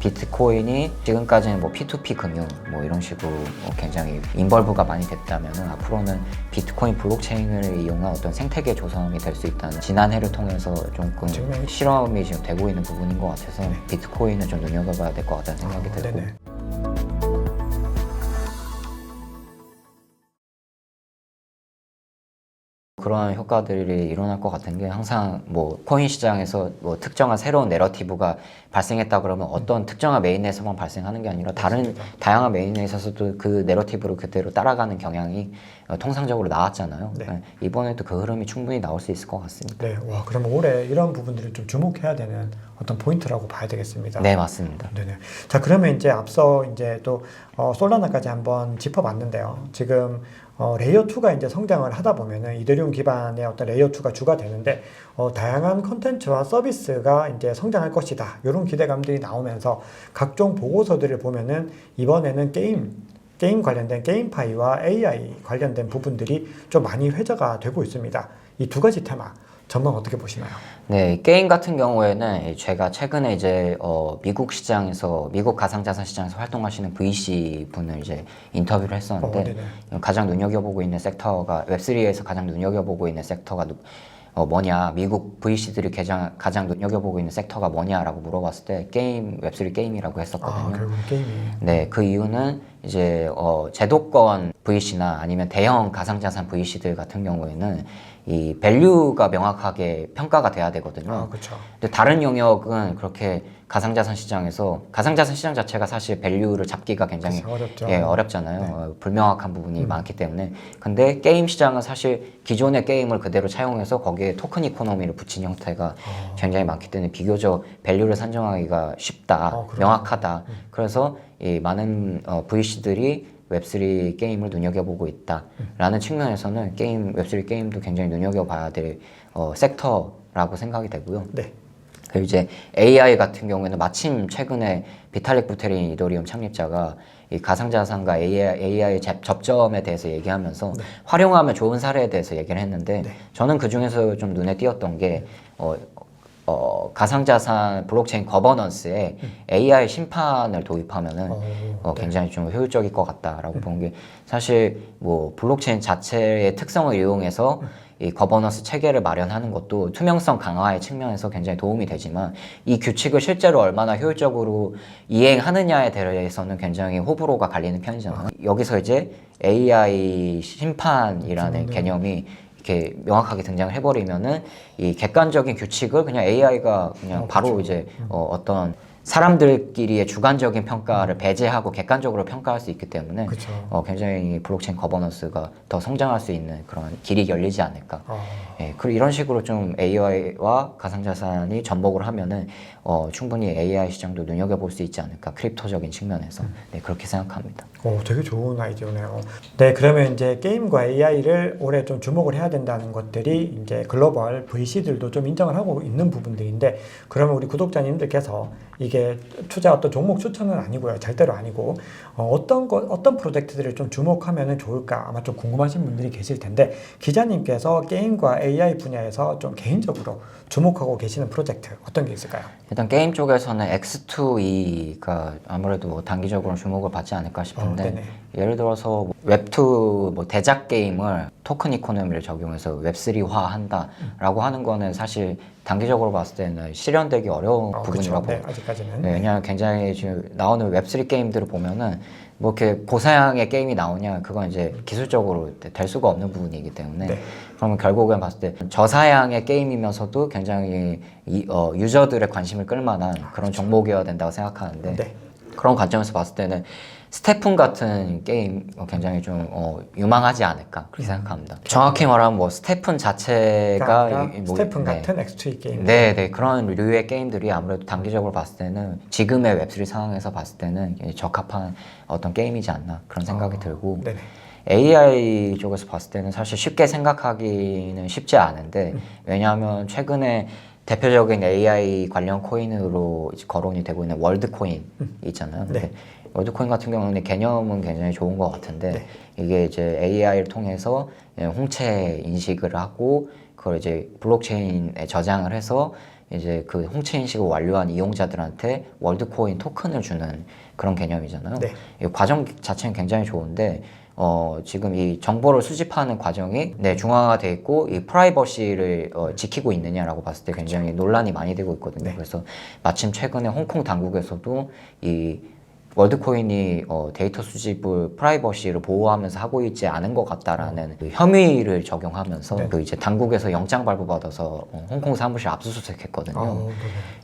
비트코인이 지금까지는 뭐 P2P 금융 뭐 이런 식으로 굉장히 인벌브가 많이 됐다면은 앞으로는 비트코인 블록체인을 이용한 어떤 생태계 조성이 될 수 있다는 지난해를 통해서 조금 실험이 지금 되고 있는 부분인 것 같아서 비트코인은 좀 눈여겨봐야 될 것 같다는 생각이 들고. 네네. 그런 효과들이 일어날 것 같은 게 항상 뭐 코인 시장에서 뭐 특정한 새로운 내러티브가 발생했다 그러면 어떤 특정한 메인넷에서만 발생하는 게 아니라 다른 다양한 메인넷에서도 그 내러티브를 그대로 따라가는 경향이 통상적으로 나왔잖아요. 네. 이번에도 그 흐름이 충분히 나올 수 있을 것 같습니다. 네, 와, 그럼 올해 이런 부분들을 좀 주목해야 되는 어떤 포인트라고 봐야 되겠습니다. 네, 맞습니다. 네네. 자, 그러면 이제 앞서 이제 또 솔라나까지 한번 짚어봤는데요. 지금 레이어 2가 이제 성장을 하다 보면은 이더리움 기반의 어떤 레이어 2가 주가 되는데 다양한 컨텐츠와 서비스가 이제 성장할 것이다. 이런 기대감들이 나오면서 각종 보고서들을 보면은 이번에는 게임 관련된 게임파이와 AI 관련된 부분들이 좀 많이 회자가 되고 있습니다. 이 두 가지 테마 전망 어떻게 보시나요? 네, 게임 같은 경우에는 제가 최근에 이제 미국 시장에서 미국 가상자산 시장에서 활동하시는 VC 분을 이제 인터뷰를 했었는데 가장 눈여겨보고 있는 섹터가 웹3에서 가장 눈여겨보고 있는 섹터가 뭐냐, 미국 VC들이 가장 눈여겨보고 있는 섹터가 뭐냐라고 물어봤을 때 웹3 게임이라고 했었거든요. 결국 게임이. 네, 그 이유는 이제 제도권 VC나 아니면 대형 가상자산 VC들 같은 경우에는 이 밸류가 명확하게 평가가 돼야 되거든요. 그렇죠. 근데 다른 영역은 그렇게 가상자산 시장 자체가 사실 밸류를 잡기가 굉장히 어렵잖아요. 불명확한 부분이 많기 때문에. 근데 게임 시장은 사실 기존의 게임을 그대로 차용해서 거기에 토큰 이코노미를 붙인 형태가 굉장히 많기 때문에 비교적 밸류를 산정하기가 쉽다, 명확하다. 그래서 이 많은 VC들이 웹3 게임을 눈여겨보고 있다라는 측면에서는 웹3 게임도 굉장히 눈여겨봐야 될 섹터라고 생각이 되고요. 네. 그리고 이제 AI 같은 경우에는 마침 최근에 비탈릭 부테린 이더리움 창립자가 이 가상자산과 AI 접점에 대해서 얘기하면서 활용하면 좋은 사례에 대해서 얘기를 했는데 저는 그 중에서 좀 눈에 띄었던 게 가상자산 블록체인 거버넌스에 AI 심판을 도입하면은 굉장히 좀 효율적일 것 같다라고 본 게 사실 뭐 블록체인 자체의 특성을 이용해서 이 거버넌스 체계를 마련하는 것도 투명성 강화의 측면에서 굉장히 도움이 되지만 이 규칙을 실제로 얼마나 효율적으로 이행하느냐에 대해서는 굉장히 호불호가 갈리는 편이잖아요. 여기서 이제 AI 심판이라는 개념이 이렇게 명확하게 등장을 해버리면은 이 객관적인 규칙을 그냥 AI가 그냥 바로 이제 어떤 사람들끼리의 주관적인 평가를 배제하고 객관적으로 평가할 수 있기 때문에 굉장히 블록체인 거버넌스가 더 성장할 수 있는 그런 길이 열리지 않을까. 예, 그리고 이런 식으로 좀 AI와 가상자산이 접목을 하면은 충분히 AI 시장도 눈여겨볼 수 있지 않을까. 크립토적인 측면에서. 네, 그렇게 생각합니다. 되게 좋은 아이디어네요. 네, 그러면 이제 게임과 AI를 올해 좀 주목을 해야 된다는 것들이 이제 글로벌 VC들도 좀 인정을 하고 있는 부분들인데, 그러면 우리 구독자님들께서 이게 어떤 종목 추천은 아니고요, 절대로 아니고 어떤 프로젝트들을 좀 주목하면 좋을까 아마 좀 궁금하신 분들이 계실 텐데, 기자님께서 게임과 AI 분야에서 좀 개인적으로 주목하고 계시는 프로젝트 어떤 게 있을까요? 일단 게임 쪽에서는 X2E가 아무래도 단기적으로 주목을 받지 않을까 싶은데 예를 들어서 웹2 대작 게임을 토큰 이코노미를 적용해서 웹3화 한다라고 하는 거는 사실 단기적으로 봤을 때는 실현되기 어려운 부분이라고 봐요. 아직까지는. 왜냐하면 굉장히 지금 나오는 웹3 게임들을 보면은 뭐 이렇게 고사양의 게임이 나오냐, 그건 이제 기술적으로 될 수가 없는 부분이기 때문에 그러면 결국엔 봤을 때 저사양의 게임이면서도 굉장히 유저들의 관심을 끌만한 그런 종목이어야 된다고 생각하는데 그런 관점에서 봤을 때는 스테픈 같은 게임 굉장히 좀 유망하지 않을까 그렇게 생각합니다. 정확히 말하면 뭐 스테픈 자체가 스테픈 같은 X2E 게임. 네, 그런 류의 게임들이 아무래도 단기적으로 봤을 때는 지금의 웹3 상황에서 봤을 때는 적합한 어떤 게임이지 않나 그런 생각이 들고 AI 쪽에서 봤을 때는 사실 쉽게 생각하기는 쉽지 않은데 왜냐하면 최근에 대표적인 AI 관련 코인으로 거론이 되고 있는 월드코인 있잖아요. 근데 월드코인 같은 경우는 개념은 굉장히 좋은 것 같은데 이게 이제 AI를 통해서 홍채 인식을 하고 그걸 이제 블록체인에 저장을 해서 이제 그 홍채 인식을 완료한 이용자들한테 월드코인 토큰을 주는 그런 개념이잖아요. 네. 이 과정 자체는 굉장히 좋은데 지금 이 정보를 수집하는 과정이 중앙화돼 있고 이 프라이버시를 지키고 있느냐라고 봤을 때 굉장히 논란이 많이 되고 있거든요. 네. 그래서 마침 최근에 홍콩 당국에서도 이 월드코인이 데이터 수집을 프라이버시를 보호하면서 하고 있지 않은 것 같다라는 그 혐의를 적용하면서 네. 그 이제 당국에서 영장 발부받아서 홍콩 사무실 압수수색했거든요. 네네.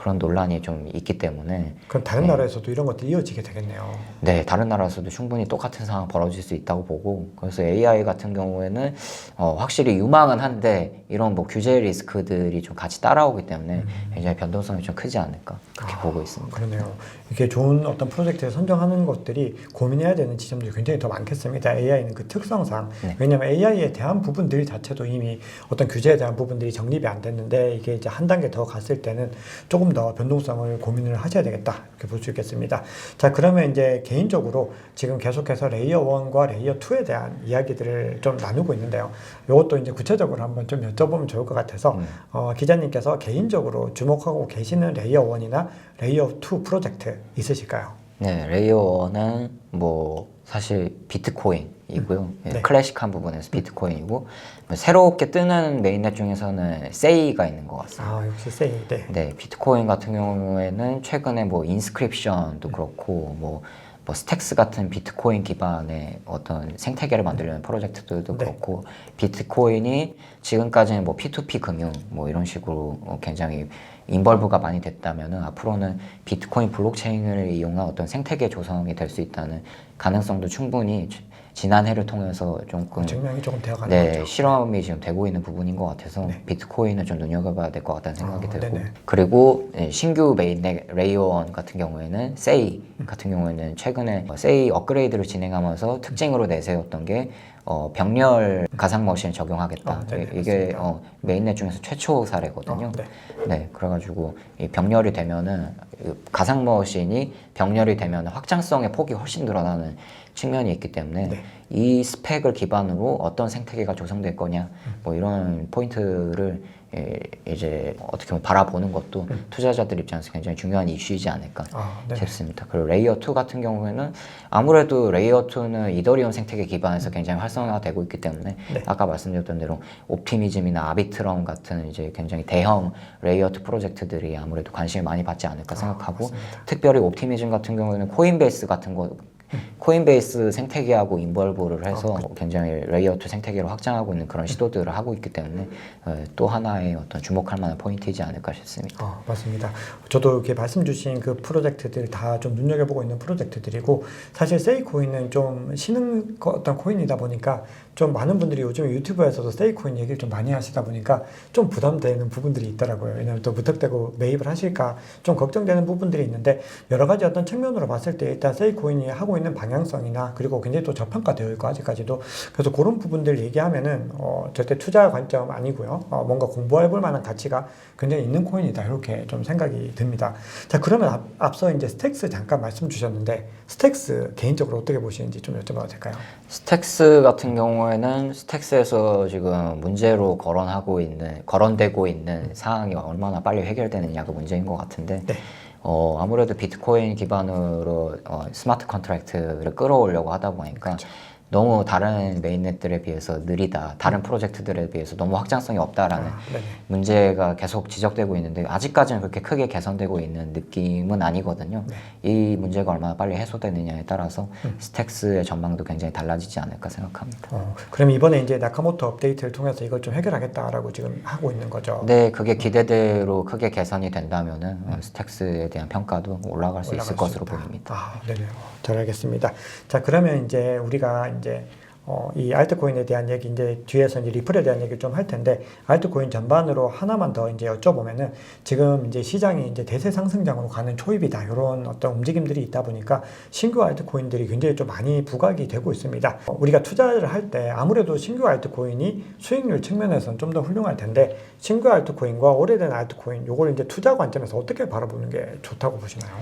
그런 논란이 좀 있기 때문에 그럼 다른 나라에서도 이런 것들이 이어지게 되겠네요. 네, 다른 나라에서도 충분히 똑같은 상황 벌어질 수 있다고 보고, 그래서 AI 같은 경우에는 확실히 유망은 한데 이런 뭐 규제 리스크들이 좀 같이 따라오기 때문에 굉장히 변동성이 좀 크지 않을까 그렇게 보고 있습니다. 그러네요. 이게 좋은 어떤 프로젝트를 선정하는 것들이 고민해야 되는 지점들이 굉장히 더 많겠습니다. AI는 그 특성상. 네. 왜냐하면 AI에 대한 부분들 자체도 이미 어떤 규제에 대한 부분들이 정립이 안 됐는데 이게 이제 한 단계 더 갔을 때는 조금 더 변동성을 고민을 하셔야 되겠다. 이렇게 볼 수 있겠습니다. 자, 그러면 이제 개인적으로 지금 계속해서 레이어 1과 레이어 2에 대한 이야기들을 좀 나누고 있는데요. 이것도 이제 구체적으로 한번 좀 여쭤보면 좋을 것 같아서 기자님께서 개인적으로 주목하고 계시는 레이어 1이나 레이어 2 프로젝트 있으실까요? 네, 레이어 1은 뭐 사실 비트코인이고요. 네. 클래식한 부분에서 비트코인이고 뭐 새롭게 뜨는 메인넷 중에서는 세이가 있는 것 같습니다. 아, 역시 세이. 네. 네, 비트코인 같은 경우에는 최근에 뭐 인스크립션도 그렇고 뭐 스택스 같은 비트코인 기반의 어떤 생태계를 만들려는 프로젝트들도 네. 그렇고 비트코인이 지금까지는 뭐 P2P 금융 뭐 이런 식으로 굉장히 인벌브가 많이 됐다면은 앞으로는 비트코인 블록체인을 이용한 어떤 생태계 조성이 될 수 있다는 가능성도 충분히 지난 해를 통해서 조금 증명이 조금 되어가는 네, 거죠. 실험이 지금 되고 있는 부분인 것 같아서 네. 비트코인은 좀 눈여겨봐야 될 것 같다는 생각이 들고 네네. 그리고 신규 메인넷 레이어 1 같은 경우에는 세이 같은 경우에는 최근에 세이 업그레이드를 진행하면서 특징으로 내세웠던 게 병렬 가상 머신을 적용하겠다. 네네, 이게 맞습니다. 메인넷 중에서 최초 사례거든요. 네. 네, 그래가지고 이 병렬이 되면은 가상 머신이 병렬이 되면 확장성의 폭이 훨씬 늘어나는 측면이 있기 때문에 네. 이 스펙을 기반으로 어떤 생태계가 조성될 거냐 뭐 이런 포인트를 이제 어떻게 보면 바라보는 것도 투자자들 입장에서 굉장히 중요한 이슈이지 않을까 네네. 싶습니다. 그리고 레이어 2 같은 경우에는 아무래도 레이어 2는 이더리움 생태계 기반에서 굉장히 활성화되고 있기 때문에 네. 아까 말씀드렸던 대로 옵티미즘이나 아비트럼 같은 이제 굉장히 대형 레이어 2 프로젝트들이 아무래도 관심을 많이 받지 않을까 생각하고 맞습니다. 특별히 옵티미즘 같은 경우에는 코인베이스 같은 거 코인베이스 생태계하고 인벌브를 해서 굉장히 레이어 2 생태계로 확장하고 있는 그런 시도들을 하고 있기 때문에 또 하나의 어떤 주목할 만한 포인트이지 않을까 싶습니다. 맞습니다. 저도 이렇게 말씀 주신 그 프로젝트들 다 좀 눈여겨보고 있는 프로젝트들이고 사실 세이코인은 좀 신흥 어떤 코인이다 보니까 좀 많은 분들이 요즘 유튜브에서도 세이코인 얘기를 좀 많이 하시다 보니까 좀 부담되는 부분들이 있더라고요. 왜냐하면 또 무턱대고 매입을 하실까 좀 걱정되는 부분들이 있는데 여러 가지 어떤 측면으로 봤을 때 일단 세이코인이 하고 있는 방향성이나 그리고 굉장히 또 저평가되어 있고 아직까지도 그래서 그런 부분들 얘기하면은 절대 투자 관점 아니고요. 뭔가 공부해볼 만한 가치가 굉장히 있는 코인이다 이렇게 좀 생각이 듭니다. 자, 그러면 앞서 이제 스택스 잠깐 말씀 주셨는데 스택스 개인적으로 어떻게 보시는지 좀 여쭤봐도 될까요? 스택스 같은 경우에는 스택스에서 지금 문제로 거론되고 있는 사항이 얼마나 빨리 해결되느냐가 문제인 것 같은데 네. 아무래도 비트코인 기반으로 스마트 컨트랙트를 끌어오려고 하다 보니까 그렇죠. 너무 다른 메인넷들에 비해서 느리다, 다른 프로젝트들에 비해서 너무 확장성이 없다라는 네네. 문제가 계속 지적되고 있는데 아직까지는 그렇게 크게 개선되고 있는 느낌은 아니거든요. 네. 이 문제가 얼마나 빨리 해소되느냐에 따라서 스택스의 전망도 굉장히 달라지지 않을까 생각합니다. 그럼 이번에 이제 나카모토 업데이트를 통해서 이걸 좀 해결하겠다라고 지금 하고 있는 거죠? 네, 그게 기대대로 크게 개선이 된다면은 스택스에 대한 평가도 올라갈 수 있을 것으로 보입니다. 네네. 잘 알겠습니다. 자, 그러면 이제 우리가 이제 이 알트코인에 대한 얘기 이제 뒤에서 이제 리플에 대한 얘기를 좀 할 텐데 알트코인 전반으로 하나만 더 이제 여쭤보면은 지금 이제 시장이 이제 대세 상승장으로 가는 초입이다 이런 어떤 움직임들이 있다 보니까 신규 알트코인들이 굉장히 좀 많이 부각이 되고 있습니다. 우리가 투자를 할 때 아무래도 신규 알트코인이 수익률 측면에서는 좀 더 훌륭할 텐데 신규 알트코인과 오래된 알트코인 요걸 이제 투자 관점에서 어떻게 바라보는 게 좋다고 보시나요?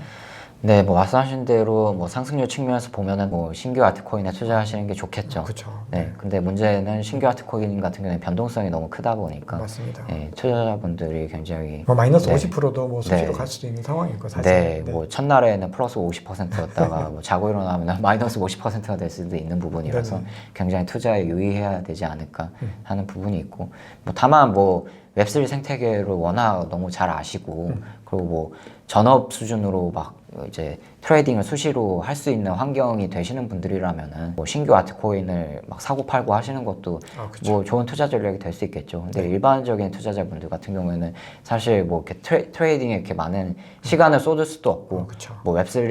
네, 뭐 말씀하신 대로 뭐 상승률 측면에서 보면은 뭐 신규 알트코인에 투자하시는 게 좋겠죠. 그렇죠. 네, 근데 문제는 신규 알트코인 같은 경우는 변동성이 너무 크다 보니까 맞습니다. 예, 투자자분들이 굉장히 뭐 마이너스 네. 50%도 뭐 수시로 네. 갈 수도 있는 상황이고 사실. 네, 뭐 첫날에는 플러스 50%였다가 뭐 자고 일어나면 마이너스 50%가 될 수도 있는 부분이라서 네네. 굉장히 투자에 유의해야 되지 않을까 하는 부분이 있고 뭐 다만 뭐 웹3 생태계를 워낙 너무 잘 아시고 그리고 뭐 전업 수준으로 막 이제 트레이딩을 수시로 할 수 있는 환경이 되시는 분들이라면은 뭐 신규 아트코인을 막 사고 팔고 하시는 것도 그렇죠. 뭐 좋은 투자 전략이 될 수 있겠죠. 근데 일반적인 투자자분들 같은 경우에는 사실 뭐 이렇게 트레이딩에 이렇게 많은 시간을 쏟을 수도 없고 그렇죠. 뭐 웹3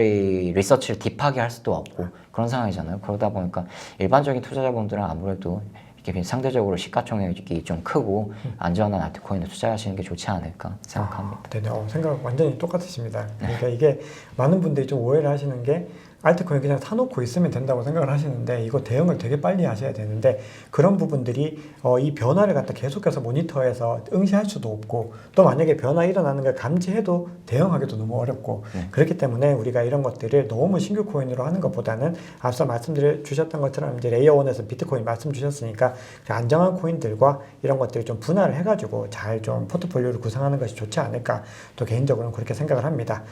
리서치를 딥하게 할 수도 없고 그런 상황이잖아요. 그러다 보니까 일반적인 투자자분들은 아무래도 이렇게 상대적으로 시가총액이 좀 크고 안전한 알트코인을 투자하시는 게 좋지 않을까 생각합니다. 네네. 생각 완전히 똑같으십니다. 그러니까 이게 많은 분들이 좀 오해를 하시는 게 알트코인 그냥 사놓고 있으면 된다고 생각을 하시는데 이거 대응을 되게 빨리 하셔야 되는데 그런 부분들이 이 변화를 갖다 계속해서 모니터해서 응시할 수도 없고 또 만약에 변화 일어나는 걸 감지해도 대응하기도 너무 어렵고 그렇기 때문에 우리가 이런 것들을 너무 신규 코인으로 하는 것보다는 앞서 말씀드려 주셨던 것처럼 이제 레이어1에서 비트코인 말씀 주셨으니까 안정한 코인들과 이런 것들을 좀 분할을 해가지고 잘 좀 포트폴리오를 구성하는 것이 좋지 않을까 또 개인적으로는 그렇게 생각을 합니다.